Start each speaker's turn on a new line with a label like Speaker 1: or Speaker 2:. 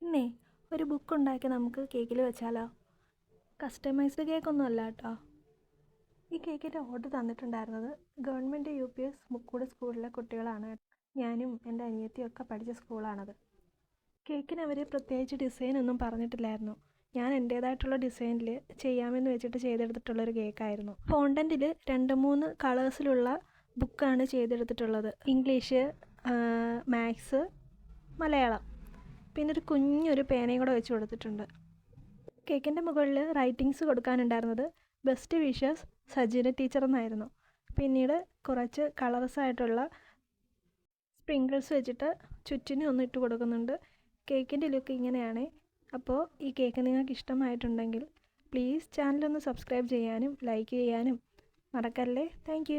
Speaker 1: ഇന്നേ ഒരു ബുക്ക് ഉണ്ടാക്കി നമുക്ക് കേക്കിൽ വെച്ചാലോ? കസ്റ്റമൈസ്ഡ് കേക്കൊന്നും അല്ല കേട്ടോ. ഈ കേക്കിൻ്റെ ഓർഡർ തന്നിട്ടുണ്ടായിരുന്നത് ഗവൺമെൻറ് UPS മുക്കൂട് സ്കൂളിലെ കുട്ടികളാണ്. ഞാനും എൻ്റെ അനിയത്തിയും ഒക്കെ പഠിച്ച സ്കൂളാണത്. കേക്കിന് അവർ പ്രത്യേകിച്ച് ഡിസൈനൊന്നും പറഞ്ഞിട്ടില്ലായിരുന്നു. ഞാൻ എൻ്റേതായിട്ടുള്ള ഡിസൈനിൽ ചെയ്യാമെന്ന് വെച്ചിട്ട് ചെയ്തെടുത്തിട്ടുള്ളൊരു കേക്കായിരുന്നു. ഫോണ്ടൻറ്റിൽ 2-3 കളേഴ്സിലുള്ള ബുക്കാണ് ചെയ്തെടുത്തിട്ടുള്ളത്. ഇംഗ്ലീഷ്, മാത്സ്, മലയാളം, പിന്നെ ഒരു കുഞ്ഞൊരു പേനയും കൂടെ വെച്ച് കൊടുത്തിട്ടുണ്ട്. കേക്കിൻ്റെ മുകളിൽ റൈറ്റിങ്സ് കൊടുക്കാനുണ്ടായിരുന്നത് ബെസ്റ്റ് വിഷസ് സജീന ടീച്ചർ എന്നായിരുന്നു. പിന്നീട് കുറച്ച് കളർസായിട്ടുള്ള സ്പ്രിങ്കിൾസ് വെച്ചിട്ട് ചുറ്റിനും ഒന്ന് ഇട്ട് കൊടുക്കുന്നുണ്ട്. കേക്കിൻ്റെ ലുക്ക് ഇങ്ങനെയാണ്. അപ്പോൾ ഈ കേക്ക് നിങ്ങൾക്ക് ഇഷ്ടമായിട്ടുണ്ടെങ്കിൽ പ്ലീസ് ചാനലൊന്ന് സബ്സ്ക്രൈബ് ചെയ്യാനും ലൈക്ക് ചെയ്യാനും മറക്കല്ലേ. താങ്ക്